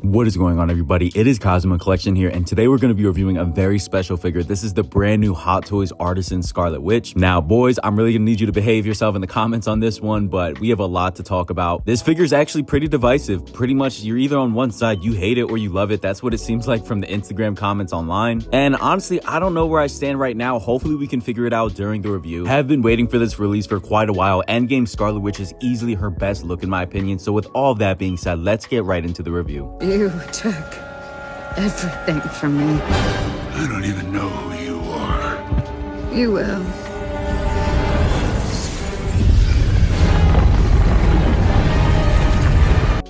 What is going on, everybody? It is Cosmo Collection here, and today we're going to be reviewing a very special figure. This is the brand new Hot Toys Artisan Scarlet Witch. Now, boys, I'm really going to need you to behave yourself in the comments on this one, but we have a lot to talk about. This figure is actually pretty divisive. Pretty much, you're either on one side, you hate it or you love it. That's what it seems like from the Instagram comments online. And honestly, I don't know where I stand right now. Hopefully, we can figure it out during the review. I have been waiting for this release for quite a while. Endgame Scarlet Witch is easily her best look in my opinion. So with all that being said, let's get right into the review. You took everything from me. I don't even know who you are. You will.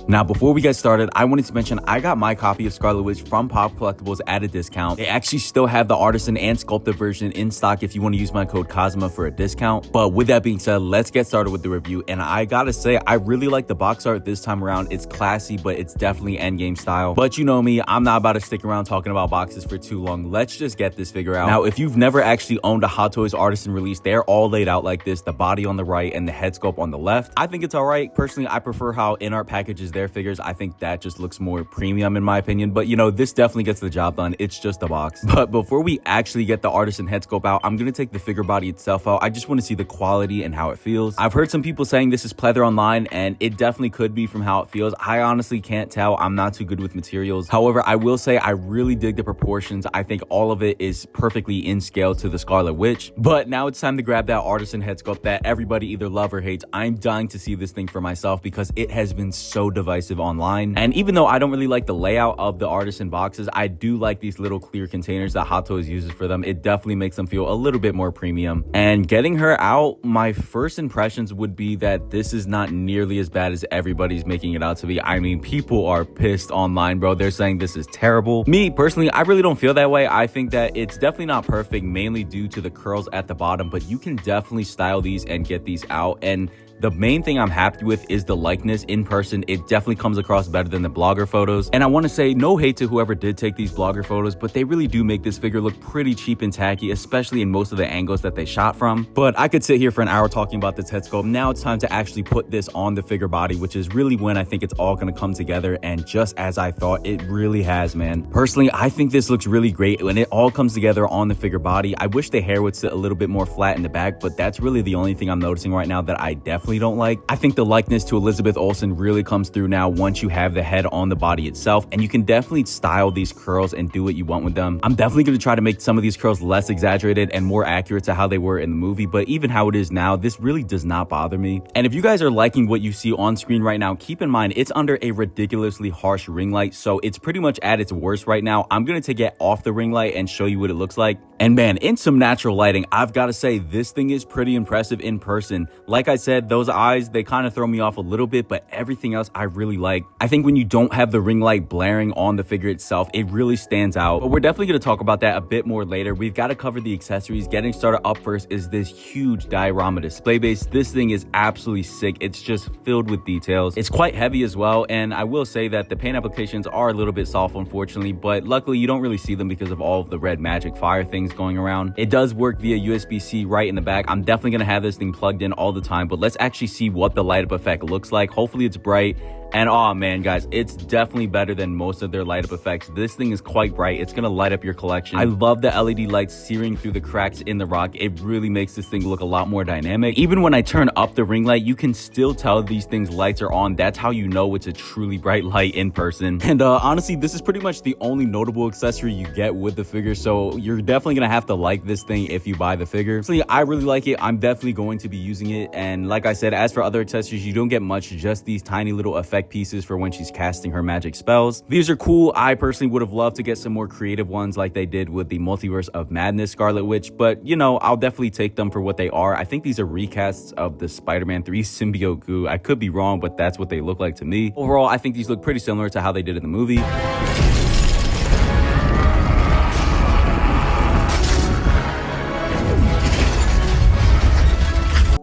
Now, before we get started, I wanted to mention I got my copy of Scarlet Witch from Pop Collectibles at a discount. They actually still have the Artisan and Sculpted version in stock if you want to use my code COSMA for a discount. But with that being said, let's get started with the review. And I gotta say, I really like the box art this time around. It's classy, but it's definitely Endgame style. But you know me, I'm not about to stick around talking about boxes for too long. Let's just get this figure out. Now, if you've never actually owned a Hot Toys Artisan release, they're all laid out like this, the body on the right and the head sculpt on the left. I think it's all right. Personally, I prefer how in-art packages their figures. I think that just looks more premium in my opinion, but you know, this definitely gets the job done. It's just a box. But before we actually get the Artisan head sculpt out, I'm gonna take the figure body itself out. I just want to see the quality and how it feels. I've heard some people saying this is pleather online, and it definitely could be from how it feels. I honestly can't tell. I'm not too good with materials. However, I will say I really dig the proportions. I think all of it is perfectly in scale to the Scarlet Witch. But now it's time to grab that Artisan head sculpt that everybody either love or hates. I'm dying to see this thing for myself because it has been so divisive online. And even though I don't really like the layout of the Artisan boxes, I do like these little clear containers that Hot Toys uses for them. It definitely makes them feel a little bit more premium. And getting her out, my first impressions would be that this is not nearly as bad as everybody's making it out to be. I mean, people are pissed online, bro. They're saying this is terrible. Me, personally, I really don't feel that way. I think that it's definitely not perfect, mainly due to the curls at the bottom, but you can definitely style these and get these out. And the main thing I'm happy with is the likeness in person. It definitely comes across better than the blogger photos. And I want to say no hate to whoever did take these blogger photos, but they really do make this figure look pretty cheap and tacky, especially in most of the angles that they shot from. But I could sit here for an hour talking about this head sculpt. Now it's time to actually put this on the figure body, which is really when I think it's all going to come together. And just as I thought, it really has, man. Personally, I think this looks really great when it all comes together on the figure body. I wish the hair would sit a little bit more flat in the back, but that's really the only thing I'm noticing right now that I definitely don't like. I think the likeness to Elizabeth Olsen really comes through now once you have the head on the body itself, and you can definitely style these curls and do what you want with them. I'm definitely going to try to make some of these curls less exaggerated and more accurate to how they were in the movie, but even how it is now, this really does not bother me. And if you guys are liking what you see on screen right now, keep in mind it's under a ridiculously harsh ring light, so it's pretty much at its worst right now. I'm going to take it off the ring light and show you what it looks like. And man, in some natural lighting, I've got to say this thing is pretty impressive in person. Like I said, those eyes, they kind of throw me off a little bit, but everything else I really like. I think when you don't have the ring light blaring on the figure itself, it really stands out. But we're definitely going to talk about that a bit more later. We've got to cover the accessories. Getting started up first is this huge diorama display base. This thing is absolutely sick. It's just filled with details. It's quite heavy as well, and I will say that the paint applications are a little bit soft, unfortunately, but luckily you don't really see them because of all of the red magic fire things going around. It does work via USB-C right in the back. I'm definitely going to have this thing plugged in all the time, but let's actually see what the light up effect looks like. Hopefully it's bright. And oh man, guys, it's definitely better than most of their light up effects. This thing is quite bright. It's gonna light up your collection. I love the LED lights searing through the cracks in the rock. It really makes this thing look a lot more dynamic. Even when I turn up the ring light, you can still tell these things lights are on. That's how you know it's a truly bright light in person. And honestly, this is pretty much the only notable accessory you get with the figure, so you're definitely gonna have to like this thing if you buy the figure. So yeah, I really like it. I'm definitely going to be using it. And like I said, as for other accessories, you don't get much, just these tiny little effect pieces for when she's casting her magic spells. These are cool. I personally would have loved to get some more creative ones like they did with the Multiverse of Madness Scarlet Witch, but you know, I'll definitely take them for what they are. I think these are recasts of the Spider-Man 3 symbiote goo. I could be wrong, but that's what they look like to me. Overall, I think these look pretty similar to how they did in the movie.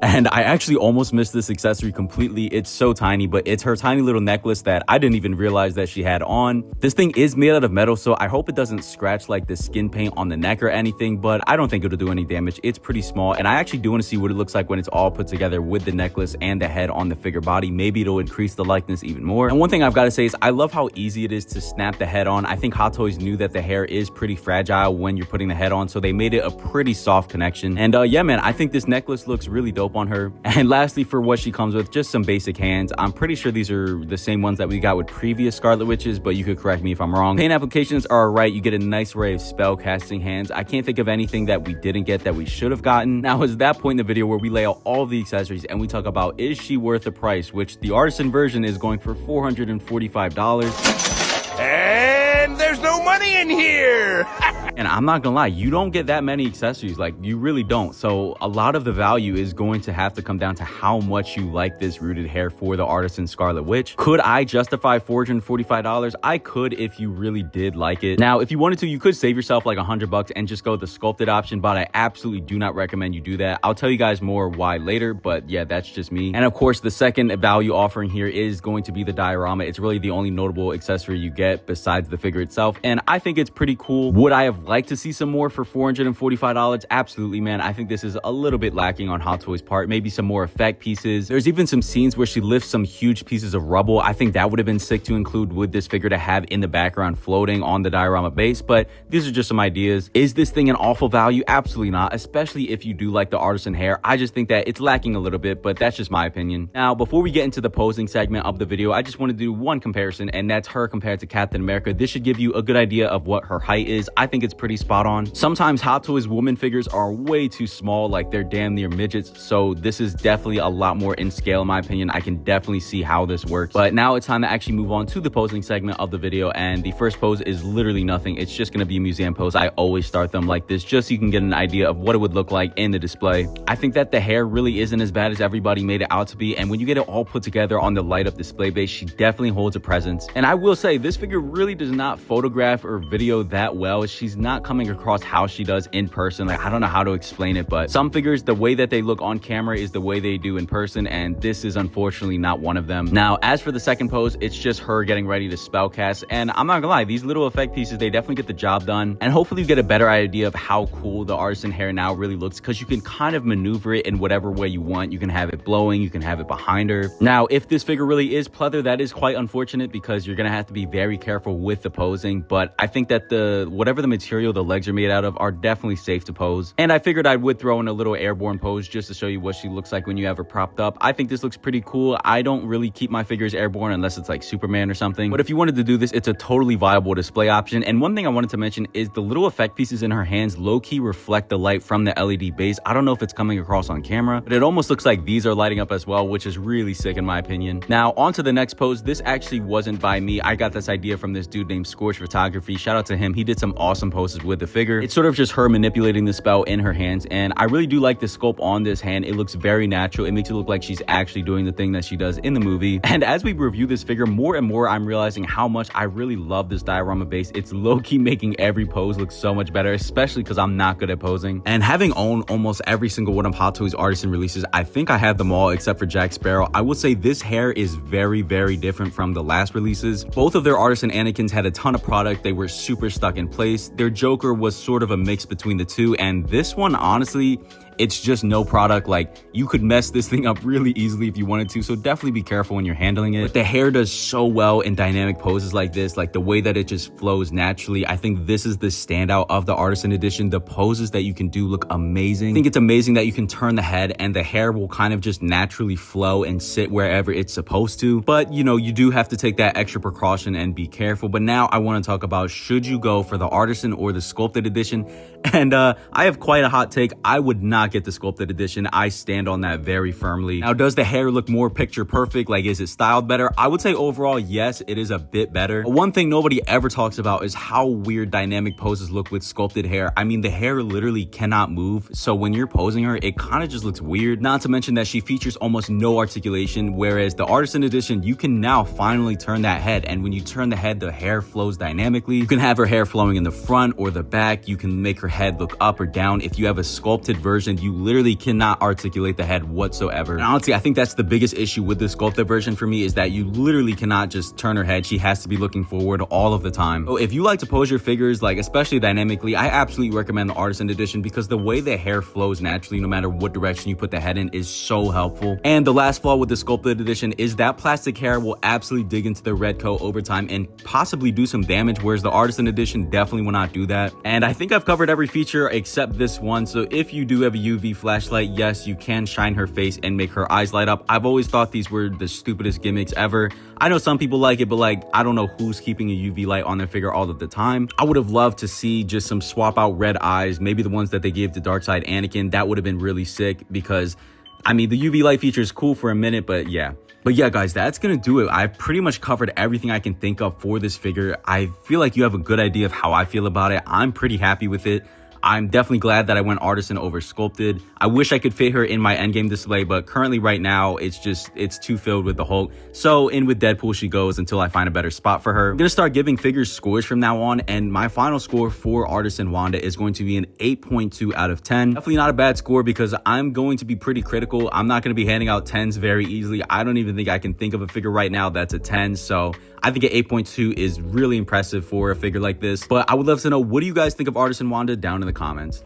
And I actually almost missed this accessory completely. It's so tiny, but it's her tiny little necklace that I didn't even realize that she had on. This thing is made out of metal, so I hope it doesn't scratch like the skin paint on the neck or anything, but I don't think it'll do any damage. It's pretty small, and I actually do want to see what it looks like when it's all put together with the necklace and the head on the figure body. Maybe it'll increase the likeness even more. And one thing I've got to say is I love how easy it is to snap the head on. I think Hot Toys knew that the hair is pretty fragile when you're putting the head on, so they made it a pretty soft connection. And yeah, man, I think this necklace looks really dope on her. And lastly, for what she comes with, just some basic hands. I'm pretty sure these are the same ones that we got with previous Scarlet Witches, but you could correct me if I'm wrong. Paint applications are alright. You get a nice array of spell casting hands. I can't think of anything that we didn't get that we should have gotten. Now is that point in the video where we lay out all the accessories and we talk about, is she worth the price, which the Artisan version is going for $445. And there's no money in here. And I'm not gonna lie, you don't get that many accessories, like you really don't. So a lot of the value is going to have to come down to how much you like this rooted hair for the Artisan Scarlet Witch. Could I justify $445? I could if you really did like it. Now, if you wanted to, you could save yourself like $100 and just go with the sculpted option, but I absolutely do not recommend you do that. I'll tell you guys more why later, but yeah, that's just me. And of course, the second value offering here is going to be the diorama. It's really the only notable accessory you get besides the figure itself, and I think it's pretty cool. Would I have liked to see some more for $445? Absolutely, man. I think this is a little bit lacking on Hot Toys' part. Maybe some more effect pieces. There's even some scenes where she lifts some huge pieces of rubble. I think that would have been sick to include with this figure to have in the background floating on the diorama base, but these are just some ideas. Is this thing an awful value? Absolutely not, especially if you do like the Artisan hair. I just think that it's lacking a little bit, but that's just my opinion. Now, before we get into the posing segment of the video, I just want to do one comparison, and that's her compared to Captain America. This should give you a good idea of what her height is. I think it's pretty spot on. Sometimes Hot Toys woman figures are way too small, like they're damn near midgets, so this is definitely a lot more in scale in my opinion. I can definitely see how this works. But now it's time to actually move on to the posing segment of the video, and the first pose is literally nothing. It's just going to be a museum pose. I always start them like this just so you can get an idea of what it would look like in the display. I think that the hair really isn't as bad as everybody made it out to be, and when you get it all put together on the light up display base, she definitely holds a presence. And I will say, this figure really does not photograph or video that well. She's not coming across how she does in person. Like, I don't know how to explain it, but some figures, the way that they look on camera is the way they do in person, and this is unfortunately not one of them. Now, as for the second pose, it's just her getting ready to spellcast, and I'm not gonna lie, these little effect pieces, they definitely get the job done, and hopefully you get a better idea of how cool the Artisan hair now really looks, because you can kind of maneuver it in whatever way you want. You can have it blowing, you can have it behind her. Now, if this figure really is pleather, that is quite unfortunate, because you're gonna have to be very careful with the posing, but I think that whatever the material the legs are made out of are definitely safe to pose. And I figured I would throw in a little airborne pose just to show you what she looks like when you have her propped up. I think this looks pretty cool. I don't really keep my figures airborne unless it's like Superman or something, but if you wanted to do this, it's a totally viable display option. And one thing I wanted to mention is the little effect pieces in her hands low-key reflect the light from the LED base. I don't know if it's coming across on camera, but it almost looks like these are lighting up as well, which is really sick in my opinion. Now, on to the next pose. This actually wasn't by me. I got this idea from this dude named Scorch Photography. Shout out to him. He did some awesome poses with the figure. It's sort of just her manipulating the spell in her hands, and I really do like the sculpt on this hand. It looks very natural. It makes it look like she's actually doing the thing that she does in the movie. And as we review this figure more and more, I'm realizing how much I really love this diorama base. It's low-key making every pose look so much better, especially because I'm not good at posing. And having owned almost every single one of Hot Toys Artisan releases, I think I have them all except for Jack Sparrow. I will say this hair is very, very different from the last releases. Both of their Artisan Anakins had a ton of product. They were super stuck in place. Their Joker was sort of a mix between the two, and this one, honestly, it's just no product. Like, you could mess this thing up really easily if you wanted to, so definitely be careful when you're handling it. But the hair does so well in dynamic poses like this, like the way that it just flows naturally. I think this is the standout of the Artisan edition. The poses that you can do look amazing. I think it's amazing that you can turn the head and the hair will kind of just naturally flow and sit wherever it's supposed to. But you know, you do have to take that extra precaution and be careful. But now I want to talk about, should you go for the Artisan or the sculpted edition? And I have quite a hot take. I would not get the sculpted edition. I stand on that very firmly. Now, does the hair look more picture perfect? Like, is it styled better? I would say overall, yes, it is a bit better. One thing nobody ever talks about is how weird dynamic poses look with sculpted hair. I mean, the hair literally cannot move, so when you're posing her, it kind of just looks weird. Not to mention that she features almost no articulation, whereas the Artisan edition, you can now finally turn that head, and when you turn the head, the hair flows dynamically. You can have her hair flowing in the front or the back. You can make her head look up or down. If you have a sculpted version, hand, you literally cannot articulate the head whatsoever. And honestly, I think that's the biggest issue with the sculpted version for me, is that you literally cannot just turn her head. She has to be looking forward all of the time. So if you like to pose your figures, like especially dynamically, I absolutely recommend the Artisan edition because the way the hair flows naturally no matter what direction you put the head in is so helpful. And the last flaw with the sculpted edition is that plastic hair will absolutely dig into the red coat over time and possibly do some damage, whereas the Artisan edition definitely will not do that. And I think I've covered every feature except this one. So if you do have a UV flashlight, yes, you can shine her face and make her eyes light up. I've always thought these were the stupidest gimmicks ever. I know some people like it, but like, I don't know who's keeping a UV light on their figure all of the time. I would have loved to see just some swap out red eyes, maybe the ones that they gave to Darkseid Anakin. That would have been really sick because, I mean, the UV light feature is cool for a minute, but yeah. But yeah, guys, that's gonna do it. I've pretty much covered everything I can think of for this figure. I feel like you have a good idea of how I feel about it. I'm pretty happy with it. I'm definitely glad that I went Artisan over sculpted. I wish I could fit her in my endgame display, but currently right now, it's too filled with the Hulk. So in with Deadpool she goes until I find a better spot for her. I'm gonna start giving figures scores from now on, and my final score for Artisan Wanda is going to be an 8.2 out of 10. Definitely not a bad score because I'm going to be pretty critical. I'm not gonna be handing out 10s very easily. I don't even think I can think of a figure right now that's a 10, so I think an 8.2 is really impressive for a figure like this. But I would love to know, what do you guys think of Artisan Wanda down in the comments?